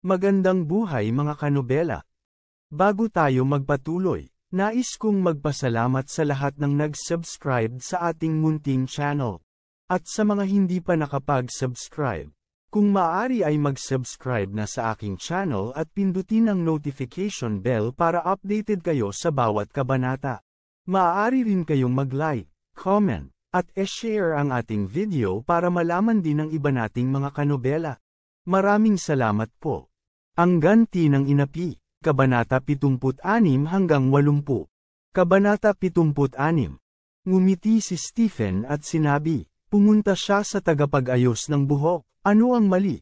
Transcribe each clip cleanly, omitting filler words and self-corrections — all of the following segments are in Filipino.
Magandang buhay mga kanobela. Bago tayo magpatuloy, nais kong magpasalamat sa lahat ng nag-subscribe sa ating munting channel. At sa mga hindi pa nakapag-subscribe, kung maaari ay mag-subscribe na sa aking channel at pindutin ang notification bell para updated kayo sa bawat kabanata. Maaari rin kayong mag-like, comment, at e-share ang ating video para malaman din ng iba nating mga kanobela. Maraming salamat po. Ang ganti ng inapi, Kabanata 76 hanggang 80. Kabanata 76. Ngumiti si Stephen at sinabi, pumunta siya sa tagapag-ayos ng buhok, ano ang mali?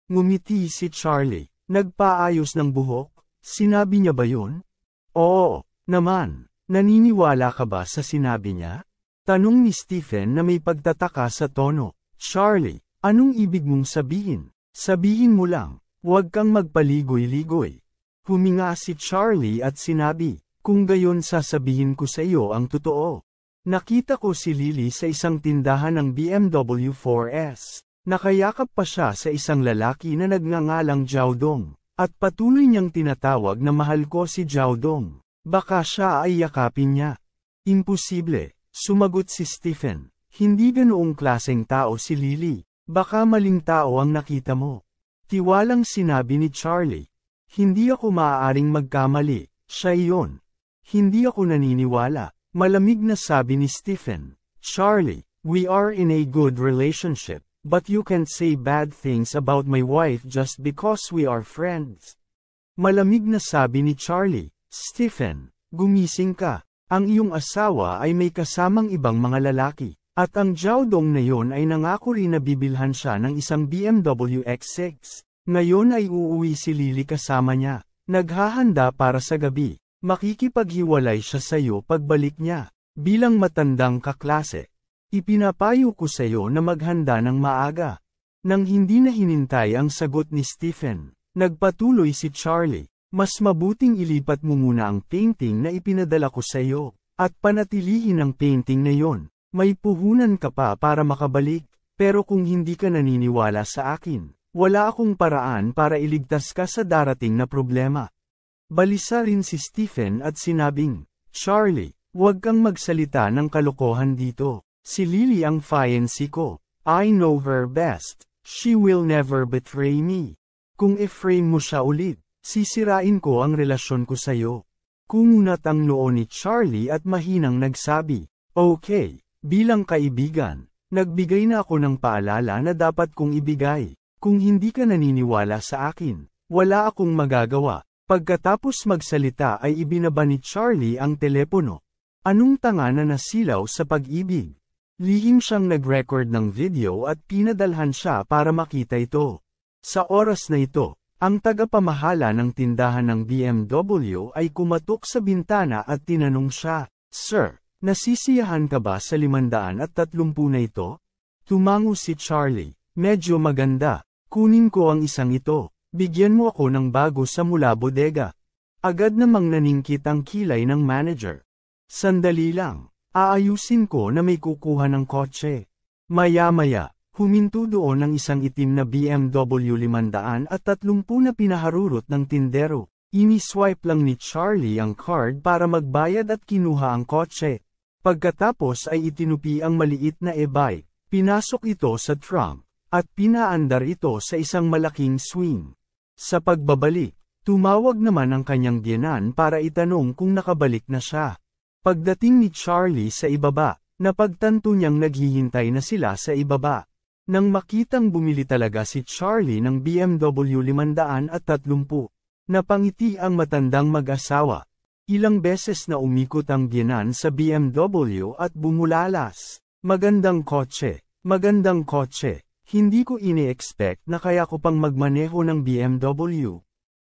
Ngumiti si Charlie, nagpaayos ng buhok, sinabi niya ba yun? Oo, naman, naniniwala ka ba sa sinabi niya? Tanong ni Stephen na may pagtataka sa tono. Charlie, anong ibig mong sabihin? Sabihin mo lang. Huwag kang magpaligoy-ligoy. Huminga si Charlie at sinabi, kung gayon sasabihin ko sa iyo ang totoo. Nakita ko si Lily sa isang tindahan ng BMW 4S. Nakayakap pa siya sa isang lalaki na nagngangalang Jiaodong, at patuloy niyang tinatawag na mahal ko si Jiaodong. Baka siya ay yakapin niya. Imposible, sumagot si Stephen. Hindi ganoong klaseng tao si Lily. Baka maling tao ang nakita mo. Tiwalang sinabi ni Charlie. Hindi ako maaaring magkamali, siya iyon. Hindi ako naniniwala, malamig na sabi ni Stephen. Charlie, we are in a good relationship, but you can't say bad things about my wife just because we are friends. Malamig na sabi ni Charlie. Stephen, gumising ka. Ang iyong asawa ay may kasamang ibang mga lalaki. At ang Jiaodong na yon ay nangako rin na bibilhan siya ng isang BMW X6. Ngayon ay uuwi si Lily kasama niya. Naghahanda para sa gabi. Makikipaghiwalay siya sa iyo pagbalik niya. Bilang matandang kaklase, ipinapayo ko sa iyo na maghanda ng maaga. Nang hindi na hinintay ang sagot ni Stephen, nagpatuloy si Charlie. Mas mabuting ilipat mo muna ang painting na ipinadala ko sa iyo, at panatilihin ang painting na yon. May puhunan ka pa para makabalik, pero kung hindi ka naniniwala sa akin, wala akong paraan para iligtas ka sa darating na problema. Balisa rin si Stephen at sinabing, Charlie, huwag kang magsalita ng kalokohan dito. Si Lily ang fiancé ko. I know her best. She will never betray me. Kung i-frame mo siya ulit, sisirain ko ang relasyon ko sa'yo. Kumunat ang noo ni Charlie at mahinang nagsabi, okay. Bilang kaibigan, nagbigay na ako ng paalala na dapat kong ibigay. Kung hindi ka naniniwala sa akin, wala akong magagawa. Pagkatapos magsalita ay ibinaba ni Charlie ang telepono. Anong tanga na nasilaw sa pag-ibig? Lihim siyang nag-record ng video at pinadalhan siya para makita ito. Sa oras na ito, ang tagapamahala ng tindahan ng BMW ay kumatok sa bintana at tinanong siya, Sir, nasisiyahan ka ba sa 530 na ito? Tumango si Charlie. Medyo maganda. Kunin ko ang isang ito. Bigyan mo ako ng bago sa mula bodega. Agad namang naningkit ang kilay ng manager. Sandali lang. Aayusin ko na may kukuha ng kotse. Maya-maya, huminto doon ang isang itim na BMW 530 na pinaharurot ng tindero. Ini-swipe lang ni Charlie ang card para magbayad at kinuha ang kotse. Pagkatapos ay itinupi ang maliit na e-bike, pinasok ito sa trunk, at pinaandar ito sa isang malaking swing. Sa pagbabalik, tumawag naman ang kanyang biyenan para itanong kung nakabalik na siya. Pagdating ni Charlie sa ibaba, napagtanto niyang naghihintay na sila sa ibaba. Nang makitang bumili talaga si Charlie ng BMW 530, napangiti ang matandang mag-asawa. Ilang beses na umikot ang biyenan sa BMW at bumulalas. Magandang kotse, magandang kotse. Hindi ko ini-expect na kaya ko pang magmaneho ng BMW.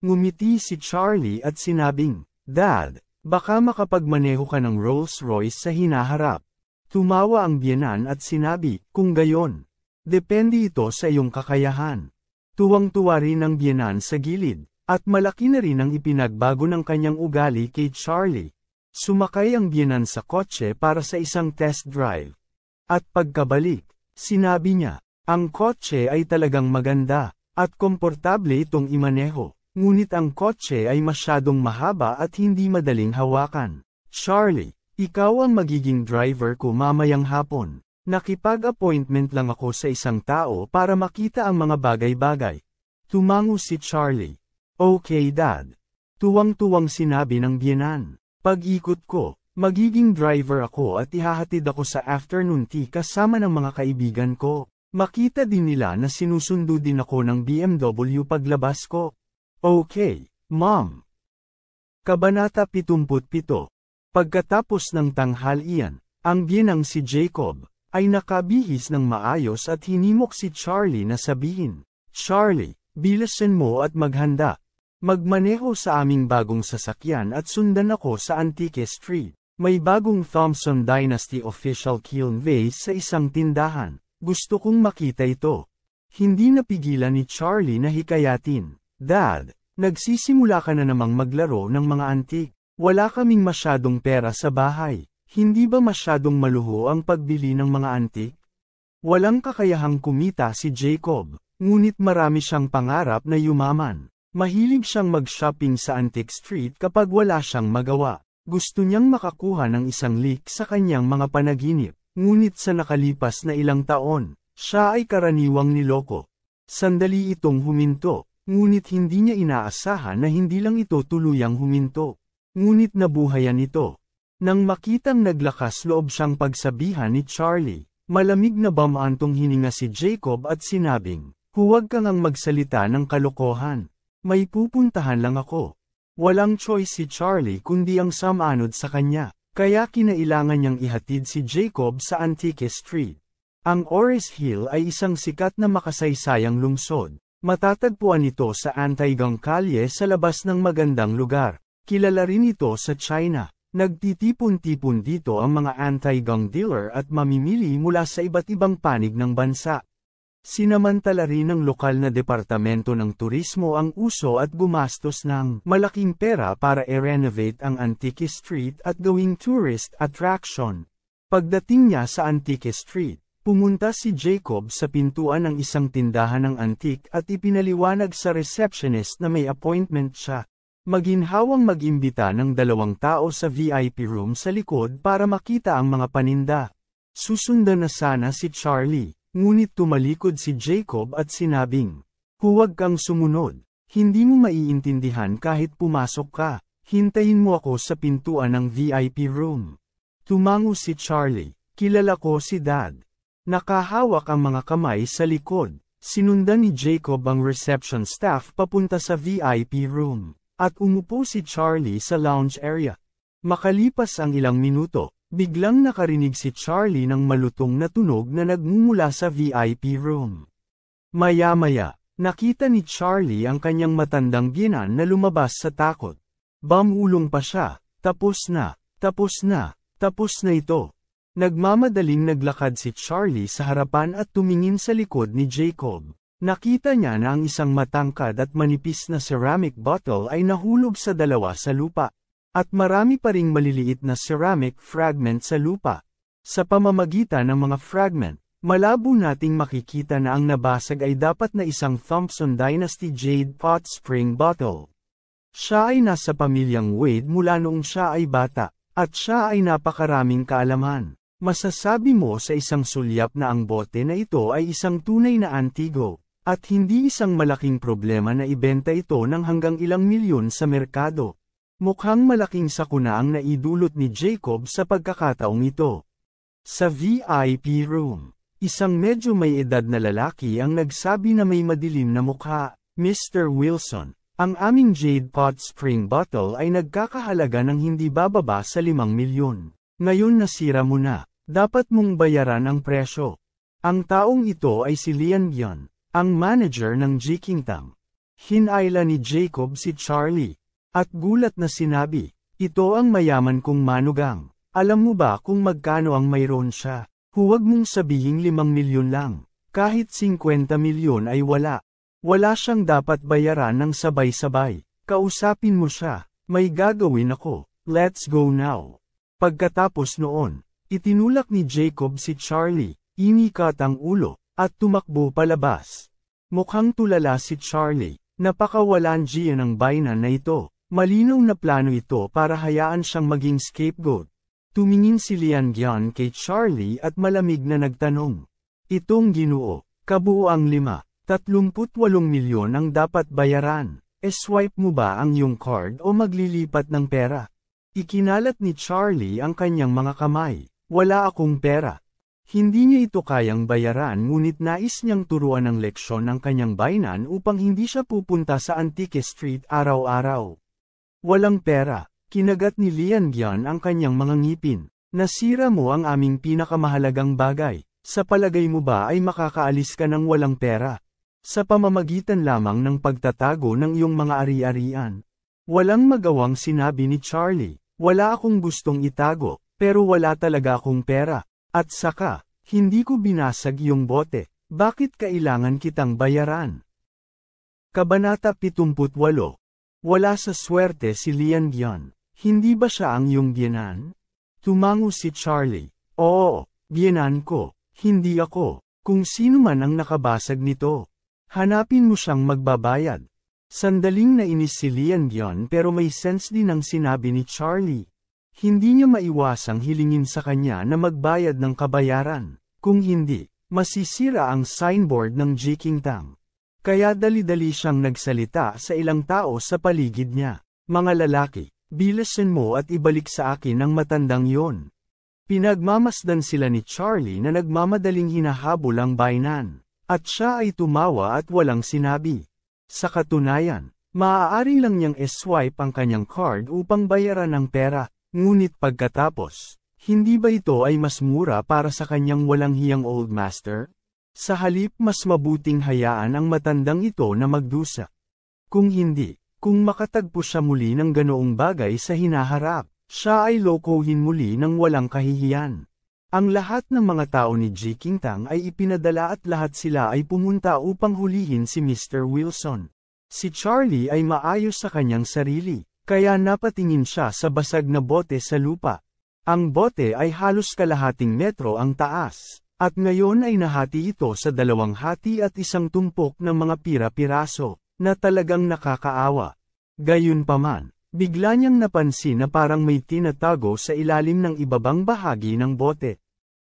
Ngumiti si Charlie at sinabing, Dad, baka makapagmaneho ka ng Rolls-Royce sa hinaharap. Tumawa ang biyenan at sinabi, kung gayon. Depende ito sa iyong kakayahan. Tuwang-tuwa rin ang biyenan sa gilid. At malaki na rin ang ipinagbago ng kanyang ugali kay Charlie. Sumakay ang biyenan sa kotse para sa isang test drive. At pagkabalik, sinabi niya, ang kotse ay talagang maganda. At komportable itong imaneho. Ngunit ang kotse ay masyadong mahaba at hindi madaling hawakan. Charlie, ikaw ang magiging driver ko mamayang hapon. Nakipag-appointment lang ako sa isang tao para makita ang mga bagay-bagay. Tumango si Charlie. Okay dad. Tuwang-tuwang sinabi ng biyenan. Pag-ikot ko, magiging driver ako at ihahatid ako sa afternoon tea kasama ng mga kaibigan ko. Makita din nila na sinusundo din ako ng BMW paglabas ko. Okay, Mom. Kabanata 77. Pagkatapos ng tanghalian, ang biyenang si Jacob ay nakabihis ng maayos at hinimok si Charlie na sabihin, Charlie, bilisan mo at maghanda. Magmaneho sa aming bagong sasakyan at sundan ako sa Antique Street. May bagong Thompson Dynasty official kiln vase sa isang tindahan. Gusto kong makita ito. Hindi napigilan ni Charlie na hikayatin. Dad, nagsisimula ka na namang maglaro ng mga antique. Wala kaming masyadong pera sa bahay. Hindi ba masyadong maluho ang pagbili ng mga antique? Walang kakayahang kumita si Jacob, ngunit marami siyang pangarap na yumaman. Mahilig siyang mag-shopping sa Antique Street kapag wala siyang magawa. Gusto niyang makakuha ng isang leak sa kanyang mga panaginip. Ngunit sa nakalipas na ilang taon, siya ay karaniwang niloko. Sandali itong huminto, ngunit hindi niya inaasahan na hindi lang ito tuluyang huminto. Ngunit nabuhayan ito. Nang makitang naglakas loob siyang pagsabihan ni Charlie, malamig na bamantong hininga si Jacob at sinabing, huwag kang ang magsalita ng kalokohan. May pupuntahan lang ako. Walang choice si Charlie kundi ang samanod sa kanya, kaya kinailangan niyang ihatid si Jacob sa Antique Street. Ang Ores Hill ay isang sikat na makasaysayang lungsod. Matatagpuan ito sa Antigang Kalye sa labas ng magandang lugar. Kilala rin ito sa China. Nagtitipon-tipon dito ang mga anti-gun dealer at mamimili mula sa iba't ibang panig ng bansa. Sinamantala rin ng lokal na departamento ng turismo ang uso at gumastos ng malaking pera para i-renovate ang Antique Street at gawing tourist attraction. Pagdating niya sa Antique Street, pumunta si Jacob sa pintuan ng isang tindahan ng antique at ipinaliwanag sa receptionist na may appointment siya. Maginhawang mag-imbita ng 2 tao sa VIP room sa likod para makita ang mga paninda. Susundan na sana si Charlie, ngunit tumalikod si Jacob at sinabing, huwag kang sumunod, hindi mo maiintindihan kahit pumasok ka, hintayin mo ako sa pintuan ng VIP room. Tumango si Charlie, kilala ko si Dad. Nakahawak ang mga kamay sa likod, sinundan ni Jacob ang reception staff papunta sa VIP room. At umupo si Charlie sa lounge area. Makalipas ang ilang minuto, biglang nakarinig si Charlie ng malutong na tunog na nagmumula sa VIP room. Maya-maya, nakita ni Charlie ang kanyang matandang biyenan na lumabas sa takot. Bamulong pa siya, tapos na ito. Nagmamadaling naglakad si Charlie sa harapan at tumingin sa likod ni Jacob. Nakita niya na ang isang matangkad at manipis na ceramic bottle ay nahulog sa dalawa sa lupa. At marami pa ring maliliit na ceramic fragment sa lupa. Sa pamamagitan ng mga fragment, malabo nating makikita na ang nabasag ay dapat na isang Thompson Dynasty Jade Pot Spring Bottle. Siya ay nasa pamilyang Wade mula noong siya ay bata, at siya ay napakaraming kaalaman. Masasabi mo sa isang sulyap na ang bote na ito ay isang tunay na antigo. At hindi isang malaking problema na ibenta ito ng hanggang ilang milyon sa merkado. Mukhang malaking sakuna ang naidulot ni Jacob sa pagkakataong ito. Sa VIP room, isang medyo may edad na lalaki ang nagsabi na may madilim na mukha, Mr. Wilson, ang aming Jade Pot Spring Bottle ay nagkakahalaga ng hindi bababa sa 5 milyon. Ngayon nasira mo na, dapat mong bayaran ang presyo. Ang taong ito ay si Lian Bian, ang manager ng Jikingtang. Hinayla ni Jacob si Charlie, at gulat na sinabi, ito ang mayaman kong manugang. Alam mo ba kung magkano ang mayroon siya? Huwag mong sabihing 5 milyon lang. Kahit 50 milyon ay wala. Wala siyang dapat bayaran ng sabay-sabay. Kausapin mo siya. May gagawin ako. Let's go now. Pagkatapos noon, itinulak ni Jacob si Charlie, inikat ang ulo, at tumakbo palabas. Mukhang tulala si Charlie. Napakawalanjian ang bainan na ito. Malinaw na plano ito para hayaan siyang maging scapegoat. Tumingin si Lian Gian kay Charlie at malamig na nagtanong. Itong Ginoo, kabuuang 38 milyon ang dapat bayaran. E-swipe mo ba ang iyong card o maglilipat ng pera? Ikinalat ni Charlie ang kanyang mga kamay. Wala akong pera. Hindi niya ito kayang bayaran ngunit nais niyang turuan ng leksyon ng kanyang bainan upang hindi siya pupunta sa Antique Street araw-araw. Walang pera. Kinagat ni Lian Gian ang kanyang mga ngipin. Nasira mo ang aming pinakamahalagang bagay. Sa palagay mo ba ay makakaalis ka ng walang pera? Sa pamamagitan lamang ng pagtatago ng iyong mga ari-arian. Walang magawang sinabi ni Charlie. Wala akong gustong itago, pero wala talaga akong pera. At saka, hindi ko binasag iyong bote. Bakit kailangan kitang bayaran? Kabanata 78. Wala sa swerte si Lian Gian. Hindi ba siya ang iyong biyenan? Tumango si Charlie. Oo, biyenan ko. Hindi ako. Kung sino man ang nakabasag nito. Hanapin mo siyang magbabayad. Sandaling nainis si Lian Gian pero may sense din ang sinabi ni Charlie. Hindi niya maiwasang hilingin sa kanya na magbayad ng kabayaran. Kung hindi, masisira ang signboard ng Jikingtang. Kaya dali-dali siyang nagsalita sa ilang tao sa paligid niya. Mga lalaki. Bilisan mo at ibalik sa akin ang matandang yon. Pinagmamasdan sila ni Charlie na nagmamadaling hinahabol ang bainan. At siya ay tumawa at walang sinabi. Sa katunayan, maaari lang niyang e-swipe ang kanyang card upang bayaran ang pera, ngunit pagkatapos, hindi ba ito ay mas mura para sa kanyang walang hiyang old master? Sa halip mas mabuting hayaan ang matandang ito na magdusa. Kung hindi, kung makatagpo siya muli ng ganoong bagay sa hinaharap, siya ay lokohin muli ng walang kahihiyan. Ang lahat ng mga tao ni Jikingtang ay ipinadala at lahat sila ay pumunta upang hulihin si Mr. Wilson. Si Charlie ay maayos sa kanyang sarili, kaya napatingin siya sa basag na bote sa lupa. Ang bote ay halos kalahating metro ang taas, at ngayon ay nahati ito sa 2 hati at isang tumpok ng mga pira-piraso, na talagang nakakaawa. Gayunpaman, bigla niyang napansin na parang may tinatago sa ilalim ng ibabang bahagi ng bote.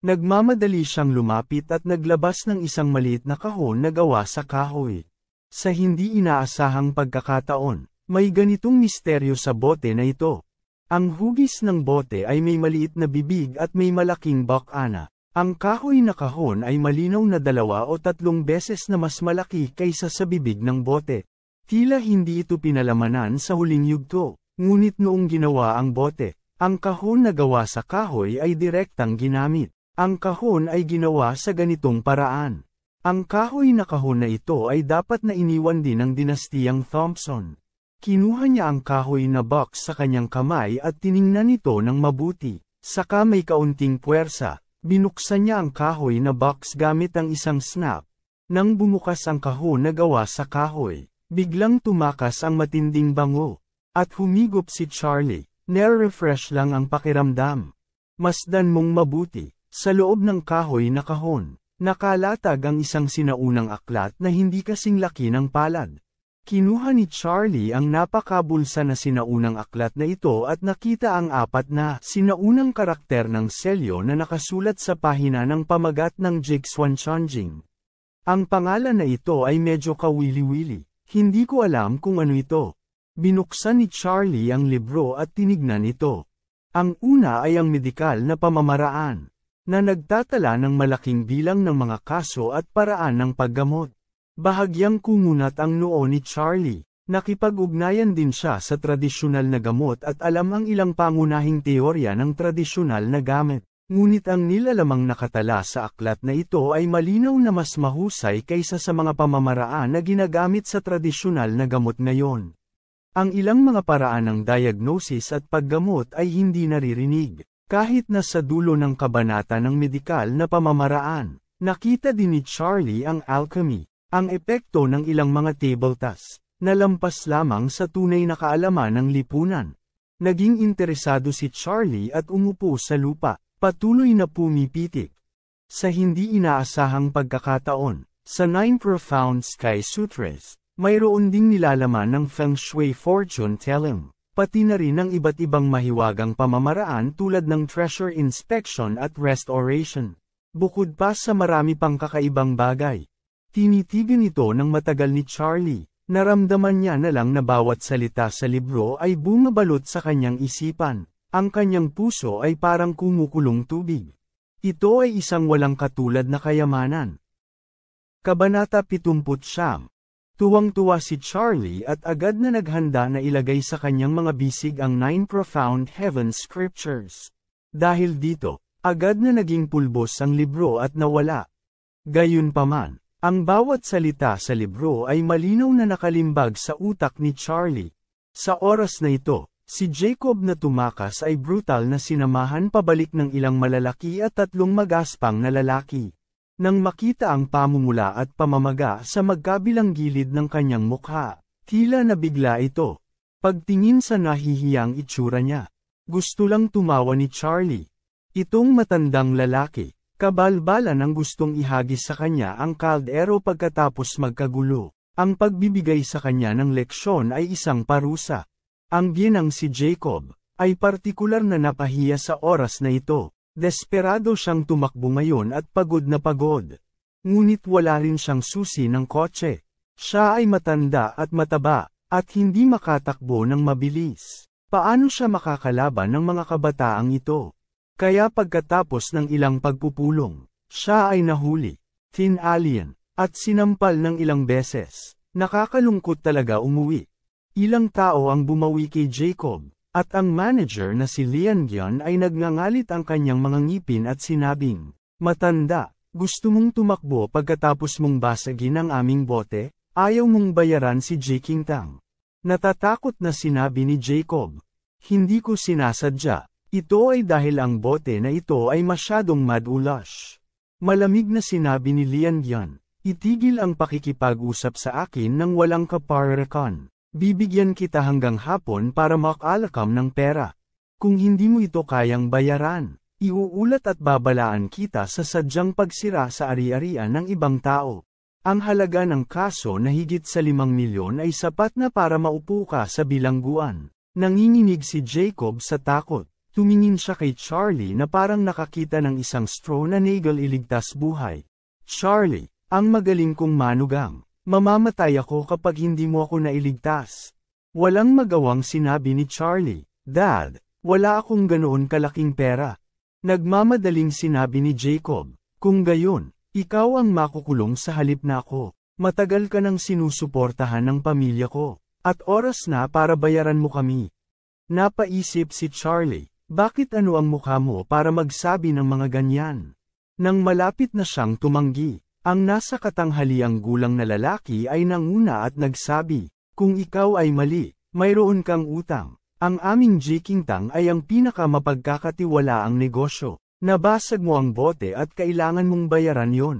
Nagmamadali siyang lumapit at naglabas ng isang maliit na kahon na gawa sa kahoy. Sa hindi inaasahang pagkakataon, may ganitong misteryo sa bote na ito. Ang hugis ng bote ay may maliit na bibig at may malaking bakana. Ang kahoy na kahon ay malinaw na 2 o 3 beses na mas malaki kaysa sa bibig ng bote. Tila hindi ito pinalamanan sa huling yugto, ngunit noong ginawa ang bote, ang kahon na gawa sa kahoy ay direktang ginamit. Ang kahon ay ginawa sa ganitong paraan. Ang kahoy na kahon na ito ay dapat na iniwan din ng dinastiyang Thompson. Kinuha niya ang kahoy na box sa kanyang kamay at tiningnan ito ng mabuti. Saka may kaunting puwersa, binuksan niya ang kahoy na box gamit ang isang snap. Nang bumukas ang kahon na gawa sa kahoy, biglang tumakas ang matinding bango. At humigop si Charlie. Nare-refresh lang ang pakiramdam. Masdan mong mabuti. Sa loob ng kahoy na kahon, nakalatag ang isang sinaunang aklat na hindi kasing laki ng palad. Kinuha ni Charlie ang napakabulsa na sinaunang aklat na ito at nakita ang 4 na sinaunang karakter ng selyo na nakasulat sa pahina ng pamagat ng Jigsuan-Chongjing. Ang pangalan na ito ay medyo kawili-wili. Hindi ko alam kung ano ito. Binuksan ni Charlie ang libro at tinignan ito. Ang una ay ang medikal na pamamaraan, na nagtatala ng malaking bilang ng mga kaso at paraan ng paggamot. Bahagyang kumunat ang noo ni Charlie. Nakipag-ugnayan din siya sa tradisyonal na gamot at alam ang ilang pangunahing teorya ng tradisyonal na gamit. Ngunit ang nilalamang nakatala sa aklat na ito ay malinaw na mas mahusay kaysa sa mga pamamaraan na ginagamit sa tradisyonal na gamot ngayon. Ang ilang mga paraan ng diagnosis at paggamot ay hindi naririnig. Kahit na sa dulo ng kabanata ng medikal na pamamaraan, nakita din ni Charlie ang alchemy, ang epekto ng ilang mga table tasks, na lampas lamang sa tunay na kaalaman ng lipunan. Naging interesado si Charlie at umupo sa lupa, patuloy na pumipitik. Sa hindi inaasahang pagkakataon, Sa 9 Profound Sky Sutras, mayroon ding nilalaman ng Feng Shui fortune telling, pati na rin ang iba't ibang mahiwagang pamamaraan tulad ng treasure inspection at restoration. Bukod pa sa marami pang kakaibang bagay. Tinitigan ito ng matagal ni Charlie. Naramdaman niya na lang na bawat salita sa libro ay bumabalot sa kanyang isipan. Ang kanyang puso ay parang kumukulong tubig. Ito ay isang walang katulad na kayamanan. Kabanata 79. Tuwang-tuwa si Charlie at agad na naghanda na ilagay sa kanyang mga bisig ang 9 Profound Heaven Scriptures. Dahil dito, agad na naging pulbos ang libro at nawala. Gayunpaman, ang bawat salita sa libro ay malinaw na nakalimbag sa utak ni Charlie. Sa oras na ito, si Jacob na tumakas ay brutal na sinamahan pabalik ng ilang malalaki at 3 magaspang na lalaki. Nang makita ang pamumula at pamamaga sa magkabilang gilid ng kanyang mukha, tila nabigla ito. Pagtingin sa nahihiyang itsura niya, gusto lang tumawa ni Charlie. Itong matandang lalaki, kabalbalan ang gustong ihagis sa kanya ang kaldero pagkatapos magkagulo. Ang pagbibigay sa kanya ng leksyon ay isang parusa. Ang ginang si Jacob, ay partikular na napahiya sa oras na ito. Desperado siyang tumakbo ngayon at pagod na pagod. Ngunit wala rin siyang susi ng kotse. Siya ay matanda at mataba, at hindi makatakbo ng mabilis. Paano siya makakalaban ng mga kabataang ito? Kaya pagkatapos ng ilang pagpupulong, siya ay nahuli, tinalien, at sinampal ng ilang beses. Nakakalungkot talaga umuwi. Ilang tao ang bumawi kay Jacob. At ang manager na si Lian-gyan ay nagngangalit ang kanyang mga ngipin at sinabing, "Matanda, gusto mong tumakbo pagkatapos mong basagin ang aming bote? Ayaw mong bayaran si Jikingtang." Natatakot na sinabi ni Jacob, "Hindi ko sinasadya. Ito ay dahil ang bote na ito ay masyadong madulas." Malamig na sinabi ni Lian-gyan, "Itigil ang pakikipag-usap sa akin nang walang kaparakan. Bibigyan kita hanggang hapon para makalakam ng pera. Kung hindi mo ito kayang bayaran, iuulat at babalaan kita sa sadyang pagsira sa ari-arian ng ibang tao. Ang halaga ng kaso na higit sa 5 milyon ay sapat na para maupo ka sa bilangguan." Nanginginig si Jacob sa takot. Tumingin siya kay Charlie na parang nakakita ng isang straw na nagal iligtas buhay. "Charlie, ang magaling kong manugang. Mamamatay ako kapag hindi mo ako nailigtas." Walang magawang sinabi ni Charlie, "Dad, wala akong ganoon kalaking pera." Nagmamadaling sinabi ni Jacob, "Kung gayon, ikaw ang makukulong sa halip na ako. Matagal ka nang sinusuportahan ng pamilya ko, at oras na para bayaran mo kami." Napaisip si Charlie, bakit ano ang mukha mo para magsabi ng mga ganyan? Nang malapit na siyang tumanggi, ang nasa katanghaliang gulang na lalaki ay nanguna at nagsabi, "Kung ikaw ay mali, mayroon kang utang. Ang aming Jikingtang ay ang pinakamapagkakatiwalaang negosyo. Nabasag mo ang bote at kailangan mong bayaran yon."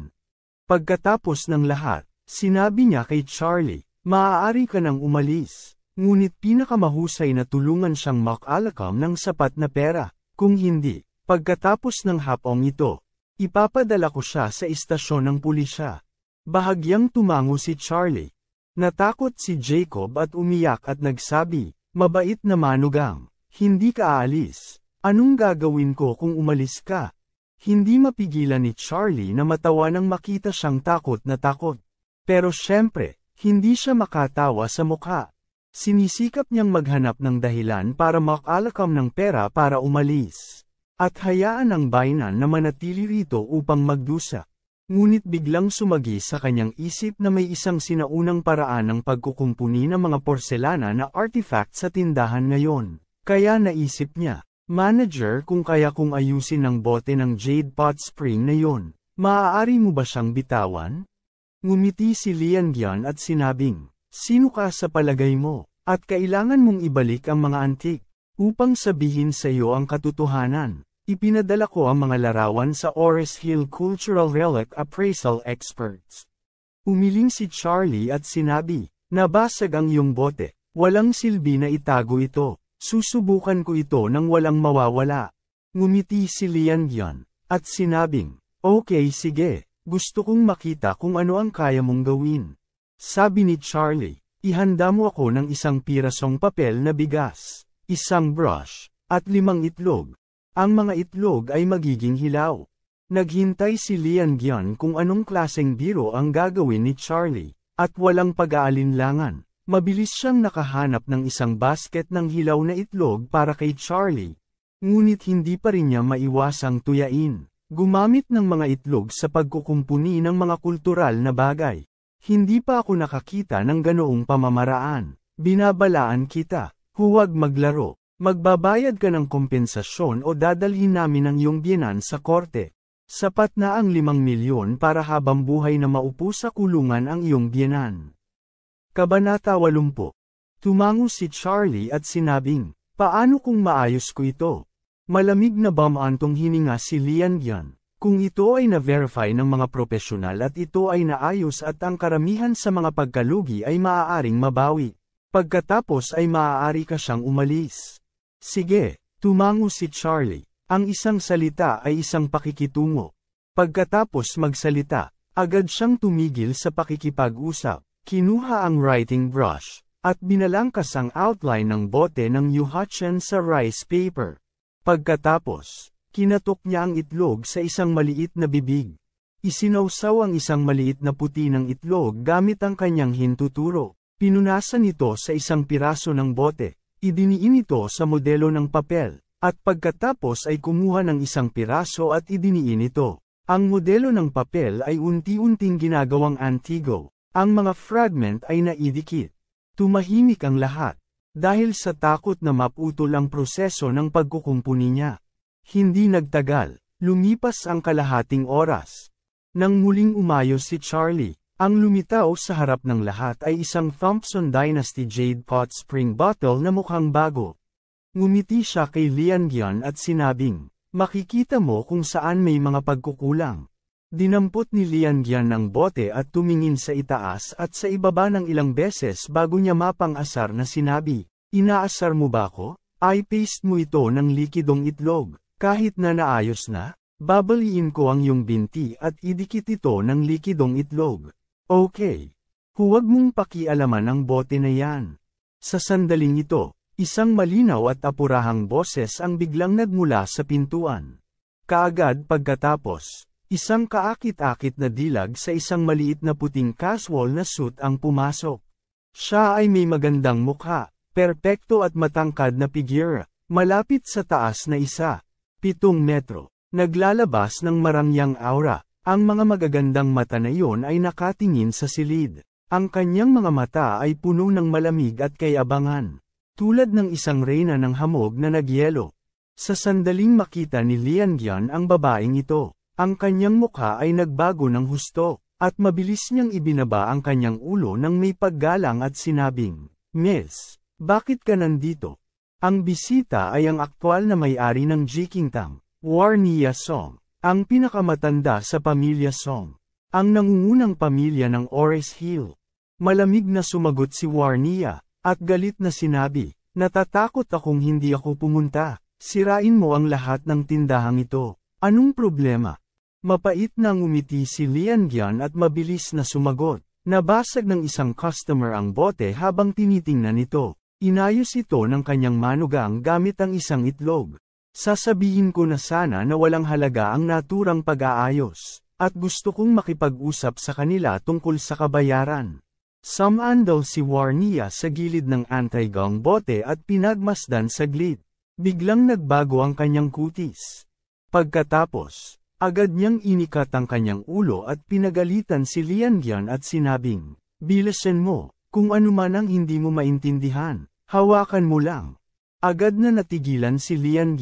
Pagkatapos ng lahat, sinabi niya kay Charlie, "Maaari ka nang umalis." Ngunit pinakamahusay na tulungan siyang makalakam ng sapat na pera. Kung hindi, pagkatapos ng hapong ito, ipapadala ko siya sa istasyon ng pulisya. Bahagyang tumango si Charlie. Natakot si Jacob at umiyak at nagsabi, "Mabait na manugang, hindi ka aalis. Anong gagawin ko kung umalis ka?" Hindi mapigilan ni Charlie na matawa nang makita siyang takot na takot. Pero syempre, hindi siya makatawa sa mukha. Sinisikap niyang maghanap ng dahilan para makalakam ng pera para umalis. At hayaan ang bayanan na manatili rito upang magdusa. Ngunit biglang sumagi sa kanyang isip na may isang sinaunang paraan ng pagkukumpuni ng mga porselana na artifact sa tindahan ngayon. Kaya naisip niya, "Manager, kung kaya kong ayusin ang bote ng Jade Pot Spring na yon, maaari mo ba siyang bitawan?" Ngumiti si Lian-gyan at sinabing, "Sino ka sa palagay mo? At kailangan mong ibalik ang mga antik. Upang sabihin sa iyo ang katotohanan, ipinadala ko ang mga larawan sa Ores Hill Cultural Relic Appraisal Experts." Umiling si Charlie at sinabi, "Nabasag ang iyong bote. Walang silbi na itago ito. Susubukan ko ito nang walang mawawala." Ngumiti si Lian-gyan, at sinabing, "Okay, sige. Gusto kong makita kung ano ang kaya mong gawin. Sabi ni Charlie, ihanda mo ako ng isang pirasong papel na bigas, isang brush, at 5 itlog. Ang mga itlog ay magiging hilaw. Naghintay si Lian kung anong klaseng biro ang gagawin ni Charlie, at walang pag-aalinlangan. Mabilis siyang nakahanap ng isang basket ng hilaw na itlog para kay Charlie. Ngunit hindi pa rin niya maiwasang tuyain. Gumamit ng mga itlog sa pagkukumpuni ng mga kultural na bagay. Hindi pa ako nakakita ng ganoong pamamaraan. Binabalaan kita, huwag maglaro. Magbabayad ka ng kompensasyon o dadalhin namin ang iyong biyenan sa korte. Sapat na ang 5 milyon para habang buhay na maupo sa kulungan ang iyong biyenan. Kabanata 80. Tumango si Charlie at sinabing, paano kung maayos ko ito? Malamig na bumantong hininga si Lian. Kung ito ay na-verify ng mga profesional at ito ay naayos at ang karamihan sa mga pagkalugi ay maaaring mabawi. Pagkatapos ay maaari ka siyang umalis. Sige, tumango si Charlie. Ang isang salita ay isang pakikitungo. Pagkatapos magsalita, agad siyang tumigil sa pakikipag-usap. Kinuha ang writing brush, at binalangkas ang outline ng bote ng yuhachan sa rice paper. Pagkatapos, kinatok niya ang itlog sa isang maliit na bibig. Isinawsaw ang isang maliit na puti ng itlog gamit ang kanyang hintuturo. Pinunasan ito sa isang piraso ng bote. Idiniin ito sa modelo ng papel, at pagkatapos ay kumuha ng isang piraso at idiniin ito. Ang modelo ng papel ay unti-unting ginagawang antigo. Ang mga fragment ay naidikit. Tumahimik ang lahat, dahil sa takot na maputol ang proseso ng pagkukumpuni niya. Hindi nagtagal, lumipas ang kalahating oras. Nang muling umayos si Charlie, ang lumitaw sa harap ng lahat ay isang Thompson Dynasty Jade Pot Spring Bottle na mukhang bago. Ngumiti siya kay Lian at sinabing, makikita mo kung saan may mga pagkukulang. Dinampot ni Lian ang bote at tumingin sa itaas at sa ibaba ng ilang beses bago niya mapang-asar na sinabi, inaasar mo ba ako? I-paste mo ito ng likidong itlog. Kahit na naayos na, babaliin ko ang iyong binti at idikit ito ng likidong itlog. Okay. Huwag mong pakialaman ang bote na yan. Sa sandaling ito, isang malinaw at apurahang boses ang biglang nagmula sa pintuan. Kaagad pagkatapos, isang kaakit-akit na dilag sa isang maliit na puting casual na suit ang pumasok. Siya ay may magandang mukha, perpekto at matangkad na figura, malapit sa taas na 7 metro. Naglalabas ng marangyang aura, ang mga magagandang mata na iyon ay nakatingin sa silid. Ang kanyang mga mata ay puno ng malamig at kayabangan, tulad ng isang reyna ng hamog na nagyelo. Sa sandaling makita ni Lian ang babaeng ito, ang kanyang mukha ay nagbago ng husto, at mabilis niyang ibinaba ang kanyang ulo nang may paggalang at sinabing, Miss, bakit ka nandito? Ang bisita ay ang aktwal na may-ari ng Jikingtang, Warnia Song, ang pinakamatanda sa pamilya Song, ang nangungunang pamilya ng Ores Hill. Malamig na sumagot si Warnia, at galit na sinabi, natatakot akong hindi ako pumunta, sirain mo ang lahat ng tindahang ito. Anong problema? Mapait na ngumiti si Lian at mabilis na sumagot. Nabasag ng isang customer ang bote habang tinitingnan ito. Inayos ito ng kanyang manugang gamit ang isang itlog. Sasabihin ko na sana na walang halaga ang naturang pag-aayos, at gusto kong makipag-usap sa kanila tungkol sa kabayaran. Sumandal si Warnia sa gilid ng anti-gang bote at pinagmasdan saglit. Biglang nagbago ang kanyang kutis. Pagkatapos, agad niyang inikat ang kanyang ulo at pinagalitan si Lian at sinabing, bilisan mo, kung ano man ang hindi mo maintindihan, hawakan mo lang. Agad na natigilan si Lian.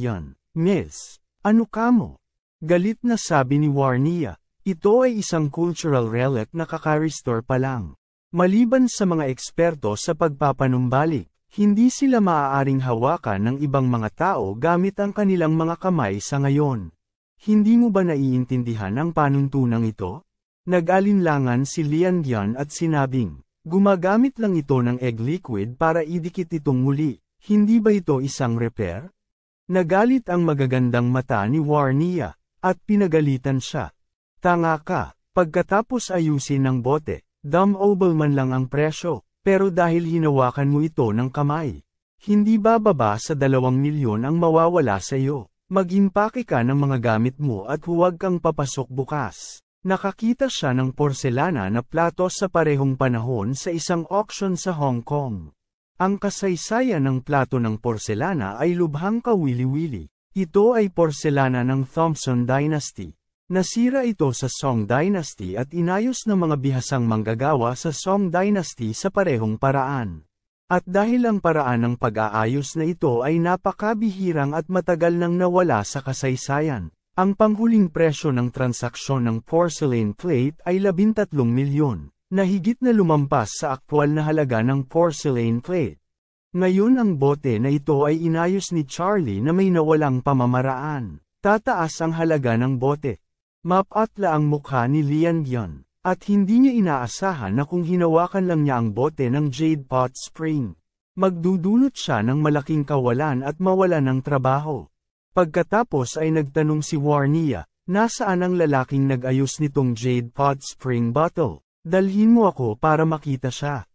Miss, ano ka mo? Galit na sabi ni Warnia, ito ay isang cultural relic na kaka-restore pa lang. Maliban sa mga eksperto sa pagpapanumbalik, hindi sila maaaring hawakan ng ibang mga tao gamit ang kanilang mga kamay sa ngayon. Hindi mo ba naiintindihan ang panuntunang ito? Nag-alinlangan si Lian at sinabing, gumagamit lang ito ng egg liquid para idikit itong muli, hindi ba ito isang repair? Nagalit ang magagandang mata ni Warnia, at pinagalitan siya. Tanga ka, Pagkatapos ayusin ng bote, dumb-oble man lang ang presyo, pero dahil hinawakan mo ito ng kamay, hindi bababa sa 2 milyon ang mawawala sa iyo. Mag-impake ka ng mga gamit mo at huwag kang papasok bukas. Nakakita siya ng porselana na plato sa parehong panahon sa isang auction sa Hong Kong. Ang kasaysayan ng plato ng porselana ay lubhang kawili-wili. Ito ay porselana ng Thompson Dynasty. Nasira ito sa Song Dynasty at inayos ng mga bihasang manggagawa sa Song Dynasty sa parehong paraan. At dahil ang paraan ng pag-aayos na ito ay napakabihirang at matagal nang nawala sa kasaysayan, ang panghuling presyo ng transaksyon ng porcelain plate ay 13 milyon, na higit na lumampas sa aktwal na halaga ng porcelain plate. Ngayon ang bote na ito ay inayos ni Charlie na may nawalang pamamaraan. Tataas ang halaga ng bote. Mapatla ang mukha ni Lian Gion, at hindi niya inaasahan na kung hinawakan lang niya ang bote ng Jade Pot Spring, magdudulot siya ng malaking kawalan at mawalan ng trabaho. Pagkatapos ay nagtanong si Warnia, nasaan ang lalaking nag-ayos nitong Jade Pot Spring bottle? Dalhin mo ako para makita siya.